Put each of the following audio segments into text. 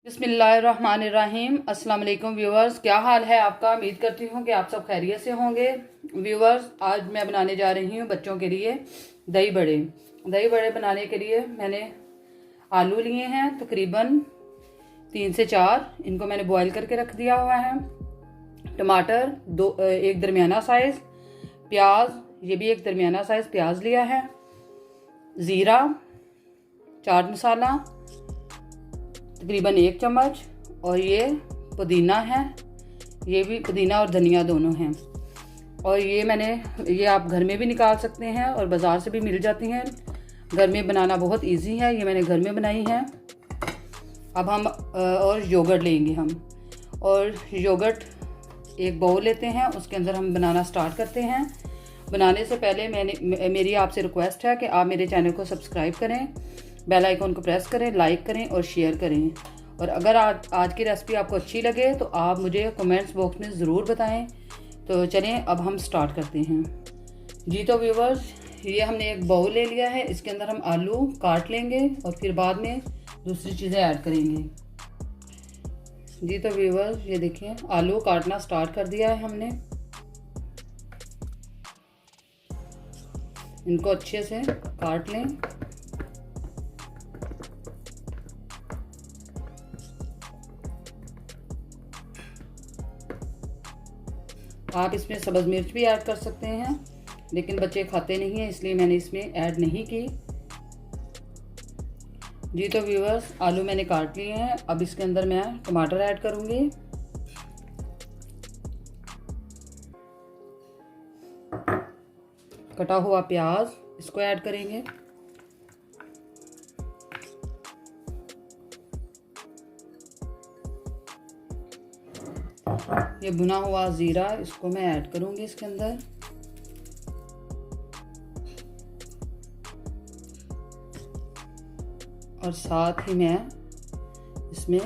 बिस्मिल्लाहिर्रहमानिर्रहीम। अस्सलाम वालेकुम व्यूवर्स, क्या हाल है आपका। उम्मीद करती हूँ कि आप सब खैरियत से होंगे। व्यूवर्स, आज मैं बनाने जा रही हूँ बच्चों के लिए दही बड़े। दही बड़े बनाने के लिए मैंने आलू लिए हैं तकरीबन 3 से 4, इनको मैंने बॉईल करके रख दिया हुआ है। टमाटर एक दरमियाना साइज़, प्याज ये भी एक दरमियाना साइज़ प्याज लिया है, ज़ीरा, चाट मसाला तकरीबन 1 चम्मच, और ये पुदीना है, ये भी पुदीना और धनिया दोनों हैं। और ये आप घर में भी निकाल सकते हैं और बाज़ार से भी मिल जाती हैं। घर में बनाना बहुत इजी है, ये मैंने घर में बनाई है। अब हम और योगर्ट लेंगे हम, और योगर्ट एक बाउल लेते हैं, उसके अंदर हम बनाना स्टार्ट करते हैं। बनाने से पहले मेरी आपसे रिक्वेस्ट है कि आप मेरे चैनल को सब्सक्राइब करें, बेल आइकन को प्रेस करें, लाइक करें और शेयर करें। और अगर आज की रेसिपी आपको अच्छी लगे तो आप मुझे कमेंट्स बॉक्स में ज़रूर बताएं। तो चलें अब हम स्टार्ट करते हैं। जी तो व्यूवर्स, ये हमने एक बाउल ले लिया है, इसके अंदर हम आलू काट लेंगे और फिर बाद में दूसरी चीज़ें ऐड करेंगे। जी तो व्यूवर्स, ये देखिए आलू काटना स्टार्ट कर दिया है हमने। इनको अच्छे से काट लें। आप इसमें सब्ज़ मिर्च भी ऐड कर सकते हैं, लेकिन बच्चे खाते नहीं हैं इसलिए मैंने इसमें ऐड नहीं की। जी तो व्यूवर्स, आलू मैंने काट लिए हैं। अब इसके अंदर मैं टमाटर ऐड करूंगी। कटा हुआ प्याज इसको ऐड करेंगे। ये भुना हुआ ज़ीरा इसको मैं ऐड करूंगी इसके अंदर। और साथ ही मैं इसमें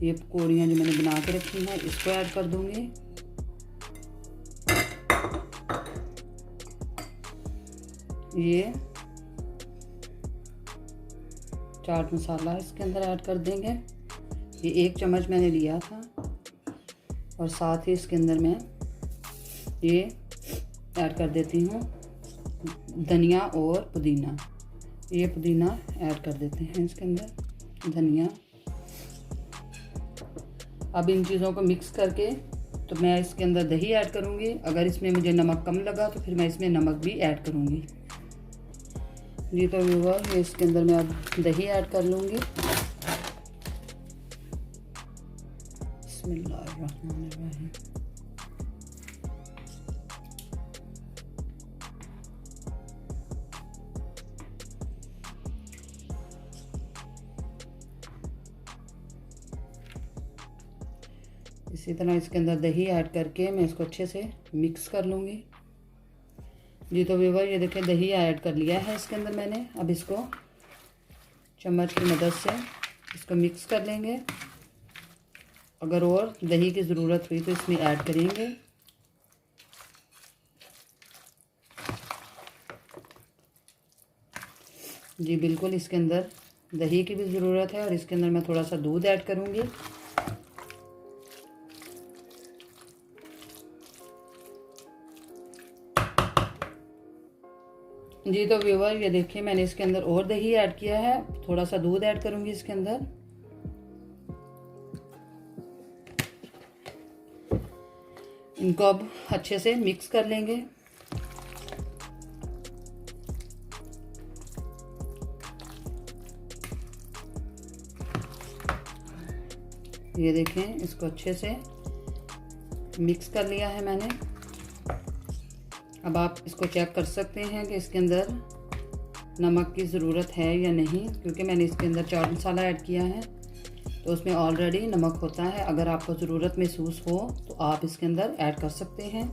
ये पकौड़ियाँ जो मैंने बना के रखी हैं इसको ऐड कर दूंगी। ये चाट मसाला इसके अंदर ऐड कर देंगे, ये 1 चम्मच मैंने लिया था। और साथ ही इसके अंदर मैं ये ऐड कर देती हूँ धनिया और पुदीना। ये पुदीना ऐड कर देते हैं इसके अंदर, धनिया। अब इन चीज़ों को मिक्स करके तो मैं इसके अंदर दही ऐड करूँगी। अगर इसमें मुझे नमक कम लगा तो फिर मैं इसमें नमक भी ऐड करूँगी। जी तो व्यूअर, ये इसके अंदर मैं अब दही ऐड कर लूँगी। बिस्मिल्लाहिर्रहमानिर्रहीम। इसी तरह इसके अंदर दही ऐड करके मैं इसको अच्छे से मिक्स कर लूँगी। जी तो व्यूअर, ये देखिए दही ऐड कर लिया है इसके अंदर मैंने। अब इसको चम्मच की मदद से इसको मिक्स कर लेंगे। अगर और दही की ज़रूरत हुई तो इसमें ऐड करेंगे। जी बिल्कुल, इसके अंदर दही की भी ज़रूरत है और इसके अंदर मैं थोड़ा सा दूध ऐड करूँगी। जी तो व्यूअर, ये देखिए मैंने इसके अंदर और दही ऐड किया है, थोड़ा सा दूध ऐड करूँगी इसके अंदर। इनको अब अच्छे से मिक्स कर लेंगे। ये देखें, इसको अच्छे से मिक्स कर लिया है मैंने। अब आप इसको चेक कर सकते हैं कि इसके अंदर नमक की ज़रूरत है या नहीं, क्योंकि मैंने इसके अंदर चाट मसाला ऐड किया है तो उसमें ऑलरेडी नमक होता है। अगर आपको ज़रूरत महसूस हो तो आप इसके अंदर ऐड कर सकते हैं।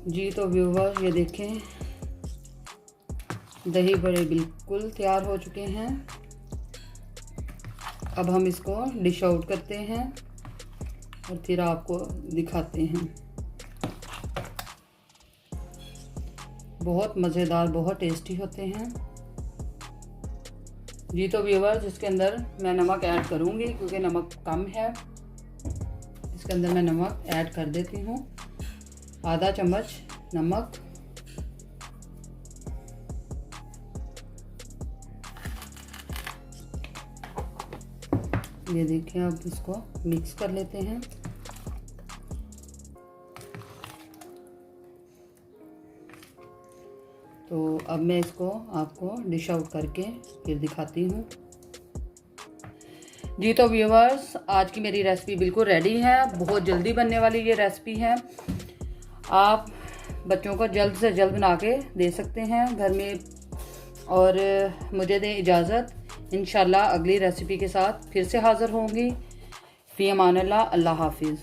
जी तो व्यूवर, ये देखें दही बड़े बिल्कुल तैयार हो चुके हैं। अब हम इसको डिश आउट करते हैं और फिर आपको दिखाते हैं। बहुत मज़ेदार, बहुत टेस्टी होते हैं जी। तो व्यूअर्स, इसके अंदर मैं नमक ऐड करूँगी क्योंकि नमक कम है। इसके अंदर मैं नमक ऐड कर देती हूँ, आधा चम्मच नमक। ये देखिए, अब इसको मिक्स कर लेते हैं। तो अब मैं इसको आपको डिश आउट करके फिर दिखाती हूँ जी। तो व्यूअर्स, आज की मेरी रेसिपी बिल्कुल रेडी है, बहुत जल्दी बनने वाली ये रेसिपी है। आप बच्चों को जल्द से जल्द बना के दे सकते हैं घर में। और मुझे दें इजाज़त, इंशाल्लाह अगली रेसिपी के साथ फिर से हाज़िर होंगी। फ़ी अमान अल्लाह, अल्लाह हाफिज़।